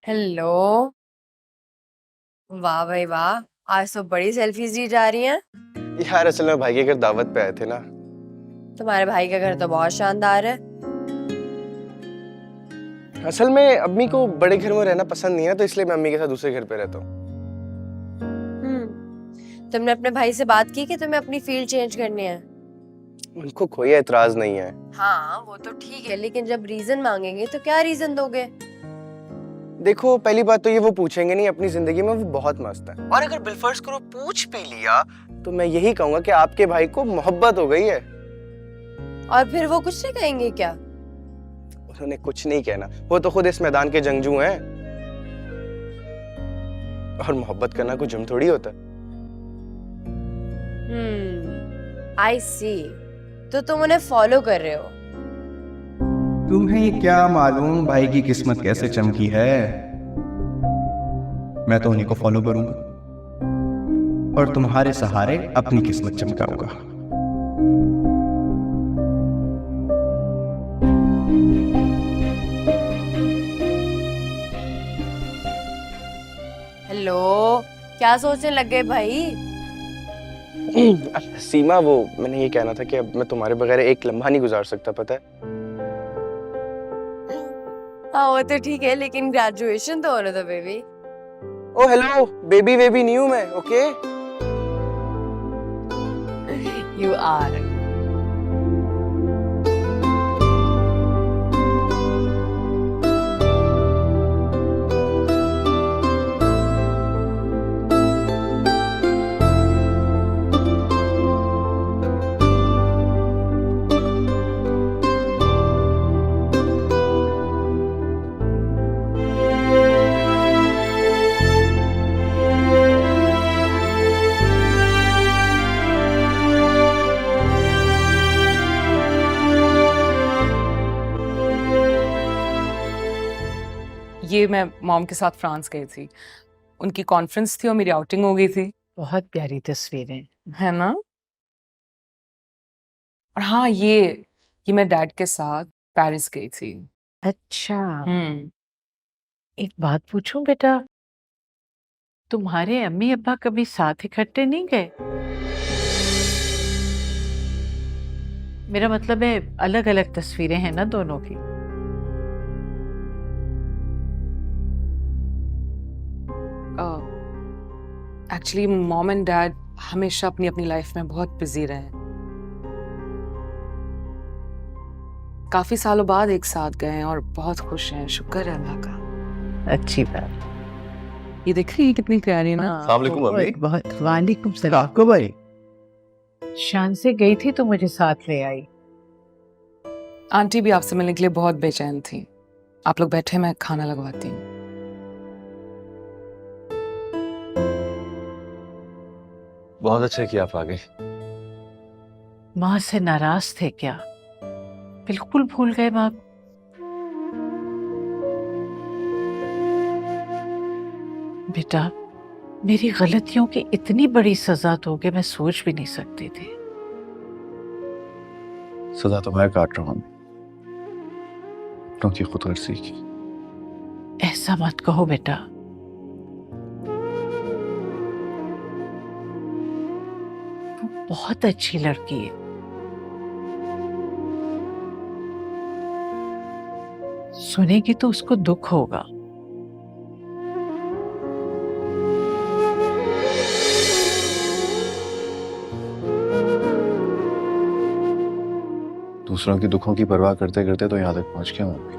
Hello. वाह भाई वाह, आज तो बड़ी सेल्फीज ली जा रही हैं। यार असल में भाई के घर दावत पे आए थे ना। तुम्हारे भाई का घर तो बहुत शानदार है। असल में अम्मी को बड़े घर में रहना पसंद नहीं है, तो इसलिए मैं अम्मी के साथ दूसरे घर पे रहता हूँ। तुमने अपने भाई से बात की कि तुम्हें अपनी फील्ड चेंज करनी है? उनको कोई एतराज नहीं है। हाँ वो तो ठीक है, लेकिन जब रीजन मांगेंगे तो क्या रीजन दोगे? देखो, पहली बात तो ये वो पूछेंगे नहीं, अपनी जिंदगी में वो बहुत मस्त है। और अगर बिलफर्ज को पूछ भी लिया तो मैं यही कहूंगा कि आपके भाई को मोहब्बत हो गई है। और फिर वो कुछ नहीं कहेंगे क्या? उन्होंने कुछ नहीं कहना, वो तो खुद इस मैदान के जंगजू हैं। और मोहब्बत करना कोई जुर्म थोड़ी होता। आई सी। तो तुम उन्हें फॉलो कर रहे हो? तुम्हें क्या मालूम भाई की किस्मत कैसे चमकी है। मैं तो उन्हीं को फॉलो करूंगा और तुम्हारे सहारे अपनी किस्मत चमकाऊंगा। हेलो, क्या सोचने लग गए भाई? सीमा, वो मैंने ये कहना था कि अब मैं तुम्हारे बगैर एक लम्हा नहीं गुजार सकता, पता है। हाँ वो तो ठीक है, लेकिन ग्रेजुएशन तो होने दो बेबी। ओ हेलो, बेबी वेबी नहीं हूं मैं, ओके। You are. ये मैं मॉम के साथ फ्रांस गई थी, उनकी कॉन्फ्रेंस थी और मेरी आउटिंग हो गई थी। बहुत प्यारी तस्वीरें है ना। और हाँ, ये मैं डैड के साथ पेरिस गई थी। अच्छा, हम्म। एक बात पूछूं बेटा, तुम्हारे अम्मी अब्बा कभी साथ इकट्ठे नहीं गए? मेरा मतलब है अलग अलग तस्वीरें हैं ना दोनों की। एक्चुअली मॉम एंड डैड हमेशा अपनी अपनी लाइफ में बहुत बिजी रहे। काफी सालों बाद एक साथ गए हैं और बहुत खुश हैं, शुक्र है अल्लाह का। अच्छी बात। ये देख रही है कितनी प्यारी है ना। हाँ, बहुत। वालेकुम सलाम। को भाई शान से गई थी तो मुझे साथ ले आई। आंटी भी आपसे मिलने के लिए बहुत बेचैन थी। आप लोग बैठे, मैं खाना लगवाती हूँ। बहुत अच्छा किया आप आ गए। माँ से नाराज थे क्या? बिल्कुल भूल गए माँ को? बेटा, मेरी गलतियों की इतनी बड़ी सजा दोगे मैं सोच भी नहीं सकती थी। सजा तो मैं काट रहा हूँ क्योंकि खुद गर्जी की। ऐसा मत कहो बेटा, वो बहुत अच्छी लड़की है। सुनेगी तो उसको दुख होगा। दूसरों के दुखों की परवाह करते करते तो यहाँ तक पहुंच गया हूँ।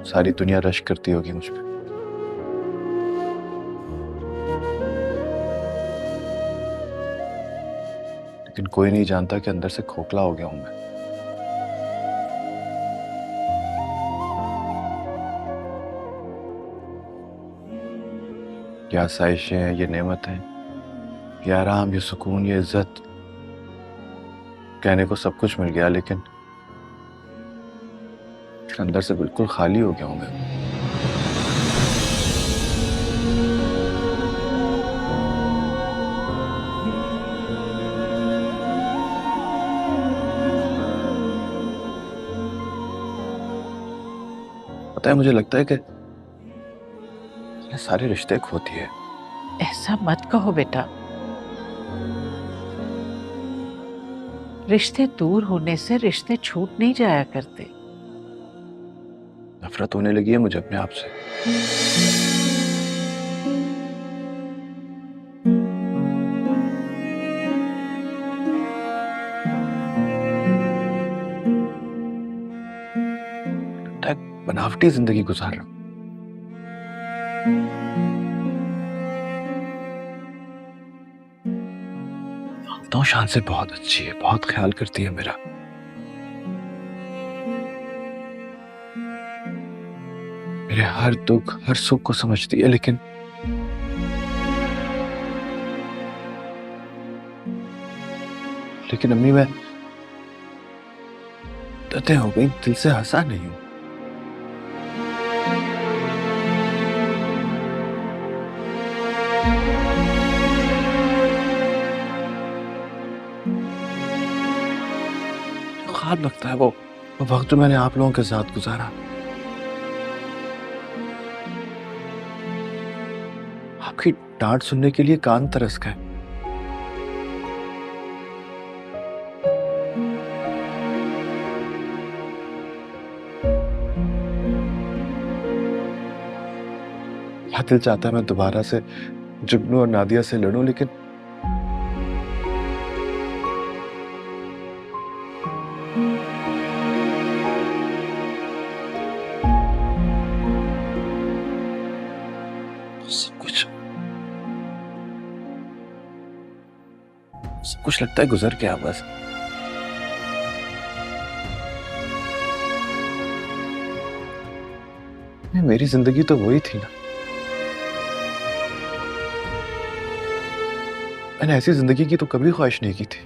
सारी दुनिया रश करती होगी मुझ पे, लेकिन कोई नहीं जानता कि अंदर से खोखला हो गया हूं मैं। ये आसाइशें हैं, ये नेमत हैं, ये आराम, ये सुकून, ये इज्जत, कहने को सब कुछ मिल गया, लेकिन अंदर से बिल्कुल खाली हो गया हूं मैं। पता है, मुझे लगता है कि ये सारे रिश्ते खोती है। ऐसा मत कहो बेटा, रिश्ते दूर होने से रिश्ते छूट नहीं जाया करते। नफरत होने लगी है मुझे अपने आप से। लगता है बनावटी जिंदगी गुजार रहा हूं। तो शान से बहुत अच्छी है, बहुत ख्याल करती है मेरा। मेरे हर दुख हर सुख को समझती है, लेकिन अम्मी, मैं दते हो गई, दिल से हंसा नहीं हूं। ख्वाब लगता है वो वक्त जो मैंने आप लोगों के साथ गुजारा। आपकी डांट सुनने के लिए कान तरस गए। क्या दिल चाहता है मैं दोबारा से जुगनू और नादिया से लड़ूं, लेकिन सब कुछ लगता है गुजर गया बस। मेरी जिंदगी तो वही थी ना। मैंने ऐसी जिंदगी की तो कभी ख्वाहिश नहीं की थी।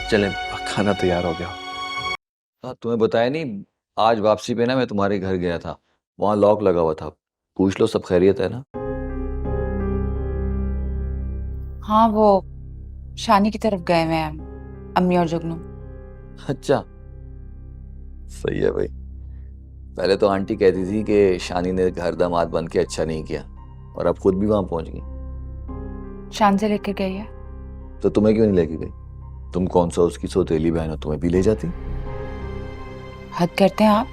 चलें, खाना तैयार हो गया। हाँ, तुम्हें बताया नहीं, आज वापसी पे ना मैं तुम्हारे घर गया था, वहां लॉक लगा हुआ था। पूछ लो सब खैरियत है ना। हाँ, वो शानी की तरफ गए हुए हैं, अम्मी और जुगनू। अच्छा, सही है भाई। पहले तो आंटी कहती थी कि शानी ने घर दामाद बन के अच्छा नहीं किया, और अब खुद भी वहां पहुंच गई। शान से लेकर गई है। तो तुम्हें क्यों नहीं लेके गई? तुम कौन सा उसकी सौतेली बहन हो, तुम्हें भी ले जाती। हद करते हैं आप,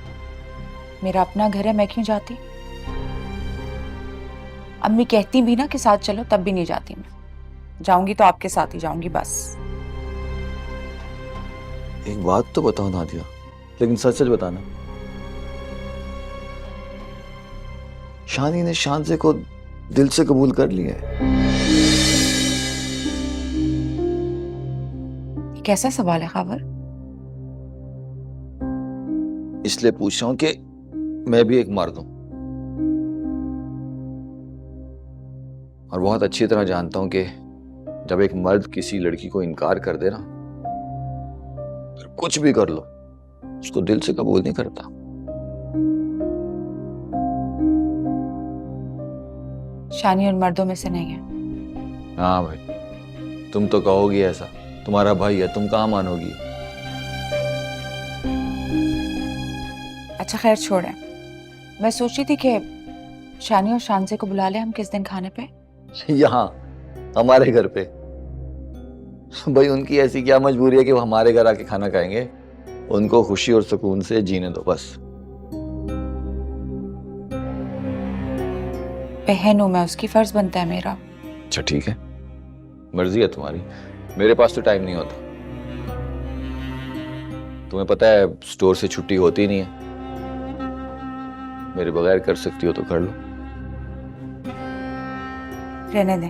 मेरा अपना घर है, मैं क्यों जाती? अम्मी कहती भी ना कि साथ चलो, तब भी नहीं जाती मैं। जाऊंगी तो आपके साथ ही जाऊंगी बस। एक बात तो बताओ नादिया, लेकिन सच सच बताना, शानी ने शानजे को दिल से कबूल कर लिया है? कैसा सवाल है खबर? इसलिए पूछ रहा हूं कि मैं भी एक मर्द हूं, और बहुत अच्छी तरह जानता हूं कि जब एक मर्द किसी लड़की को इनकार कर दे ना, फिर कुछ भी कर लो, उसको दिल से कबूल नहीं करता। शानी उन मर्दों में से नहीं है। हाँ भाई, तुम तो कहोगी ऐसा, तुम्हारा भाई है, तुम कहाँ मानोगी? अच्छा खैर छोड़ें, मैं सोची थी कि शानी और शानजे को बुला ले हम किस दिन खाने पे। यहाँ हमारे घर पे? भाई उनकी ऐसी क्या मजबूरी है कि वो हमारे घर आके खाना खाएंगे? उनको खुशी और सुकून से जीने दो बस। बहन हूं मैं, उसकी फर्ज बनता है मेरा। अच्छा ठीक है, मर्जी है तुम्हारी, मेरे पास तो टाइम नहीं होता। तुम्हें पता है स्टोर से छुट्टी होती नहीं है, मेरे बगैर कर सकती हो तो कर लो। रहने दें।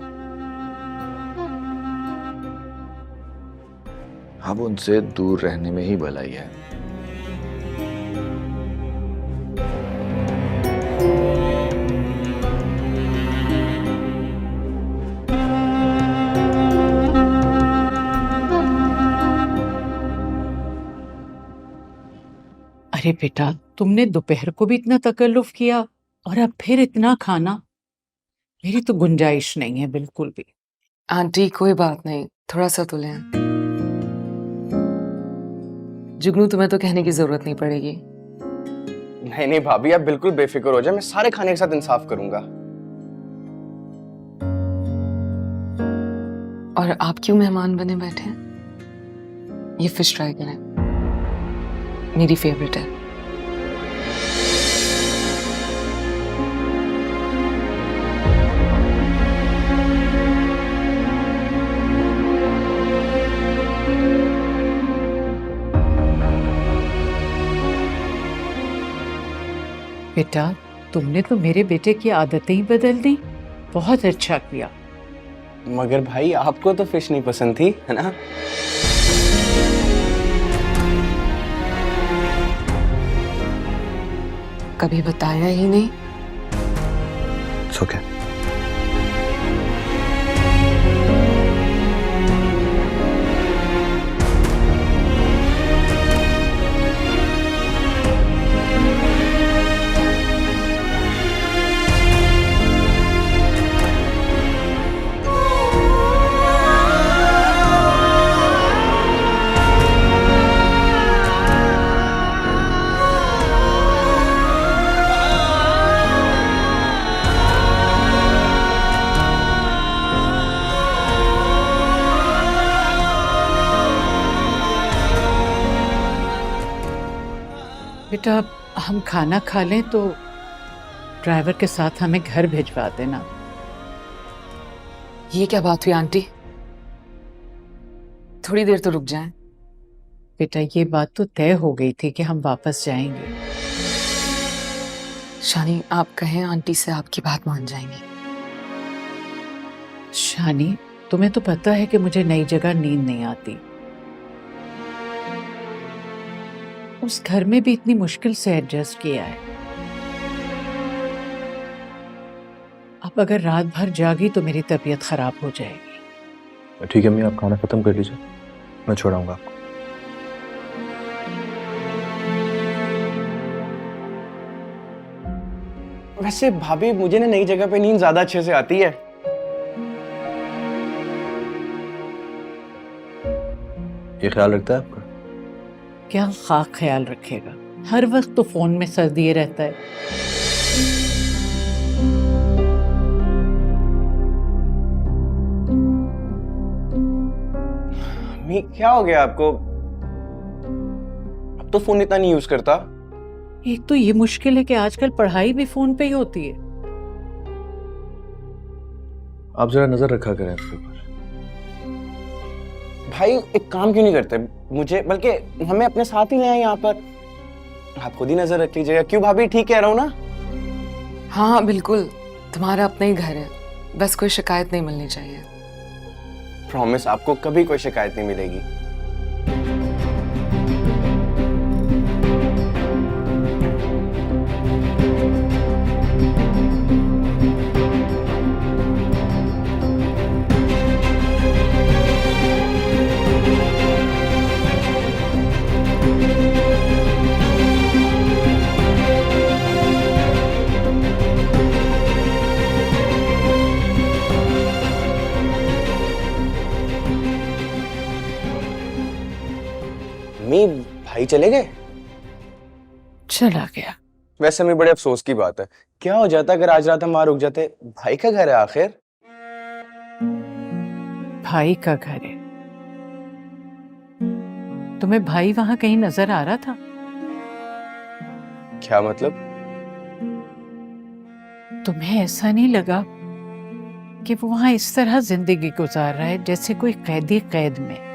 अब उनसे दूर रहने में ही भलाई है। अरे बेटा, तुमने दोपहर को भी इतना तकल्लुफ किया और अब फिर इतना खाना। मेरी तो गुंजाइश नहीं है बिल्कुल भी। आंटी कोई बात नहीं, थोड़ा सा तो लें। जुगनू तुम्हें तो कहने की जरूरत नहीं पड़ेगी। नहीं नहीं भाभी, आप बिल्कुल बेफिक्र हो जाए, मैं सारे खाने के साथ इंसाफ करूंगा। और आप क्यों मेहमान बने बैठे हैं? ये फिश ट्राई करें, मेरी फेवरेट है। बेटा, तुमने तो मेरे बेटे की आदतें ही बदल दी। बहुत अच्छा किया। मगर भाई आपको तो फिश नहीं पसंद थी, है ना? कभी बताया ही नहीं। It's okay. बेटा, हम खाना खा लें तो ड्राइवर के साथ हमें घर भिजवा देना। ये क्या बात हुई आंटी? थोड़ी देर तो रुक जाएं। बेटा, ये बात तो तय हो गई थी कि हम वापस जाएंगे। शानी, आप कहें आंटी से, आपकी बात मान जाएंगी। शानी, तुम्हें तो पता है कि मुझे नई जगह नींद नहीं आती। उस घर में भी इतनी मुश्किल से एडजस्ट किया है। अब अगर रात भर जागी तो मेरी तबीयत खराब हो जाएगी। ठीक है अम्मी, आप खाना खत्म कर लीजिए, मैं छोड़ाऊंगा आपको। वैसे भाभी, मुझे ना नई जगह पे नींद ज्यादा अच्छे से आती है। ये ख्याल रखता है आपका? क्या खाक ख्याल रखेगा, हर वक्त तो फोन में सर दिए रहता है। अम्मी, क्या हो गया आपको? अब तो फोन इतना नहीं यूज करता। एक तो ये मुश्किल है कि आजकल पढ़ाई भी फोन पे ही होती है। आप जरा नजर रखा करें इसके ऊपर। भाई एक काम क्यों नहीं करते, मुझे बल्कि हमें अपने साथ ही ले आए यहाँ पर। आप खुद ही नजर रख लीजिएगा। क्यों भाभी, ठीक कह रहा हूँ ना? हाँ हाँ बिल्कुल, तुम्हारा अपना ही घर है, बस कोई शिकायत नहीं मिलनी चाहिए। प्रॉमिस, आपको कभी कोई शिकायत नहीं मिलेगी। अम्मी, भाई चले गए? चला गया। वैसे में बड़े अफसोस की बात है। क्या हो जाता अगर आज रात हम वहां रुक जाते? भाई का घर है आखिर। भाई का घर है। तुम्हें भाई वहां कहीं नजर आ रहा था? क्या मतलब? तुम्हें ऐसा नहीं लगा कि वो वहां इस तरह जिंदगी गुजार रहा है जैसे कोई कैदी कैद में?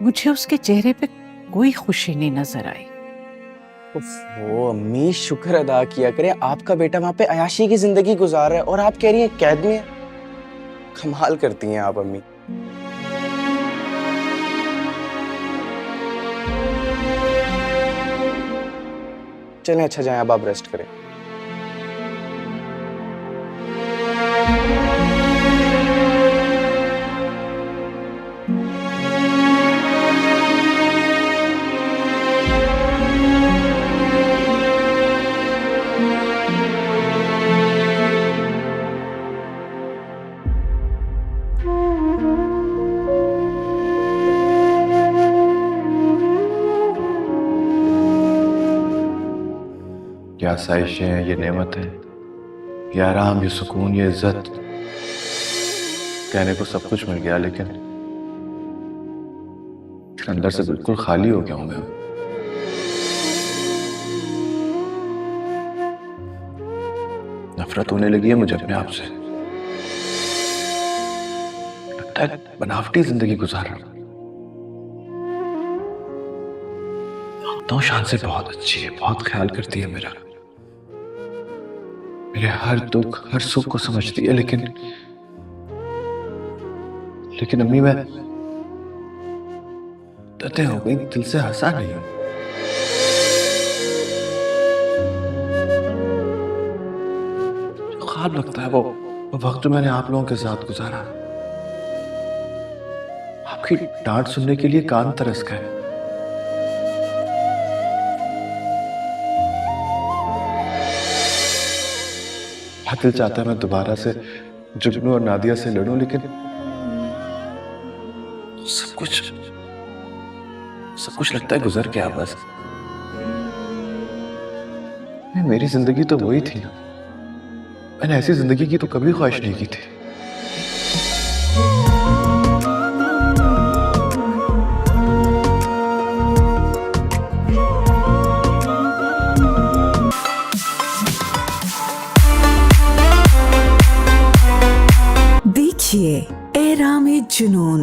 मुझे उसके चेहरे पे कोई खुशी नहीं नजर आई। वो अम्मी, शुक्र अदा किया करें, आपका बेटा वहां पे अयाशी की जिंदगी गुजार रहा है और आप कह रही हैं कैद में है। कमाल करती हैं आप अम्मी। चलें, अच्छा जाएं, अब आप रेस्ट करें। ये आसाइशें, ये नेमतें, ये आराम, ये सुकून, ये इज्जत, कहने को सब कुछ मिल गया, लेकिन अंदर से बिल्कुल खाली हो गया हूं मैं। नफरत होने लगी है मुझे अपने आप से। लगता है बनावटी जिंदगी गुजार रहा हूं। तो शान से बहुत अच्छी है, बहुत ख्याल करती है मेरा, मेरे हर दुख हर सुख को समझती है, लेकिन अम्मी मैं दते हो गई, दिल से हंसा नहीं हूं। जो ख्वाब लगता है वो वक्त जो मैंने आप लोगों के साथ गुजारा, आपकी डांट सुनने के लिए कान तरस गए। दिल चाहता है मैं दोबारा से जुगनू और नादिया से लड़ूं, लेकिन सब कुछ लगता है गुजर गया बस। मेरी जिंदगी तो वही थी ना, मैंने ऐसी जिंदगी की तो कभी ख्वाहिश नहीं की थी। देखिए एहराम जुनून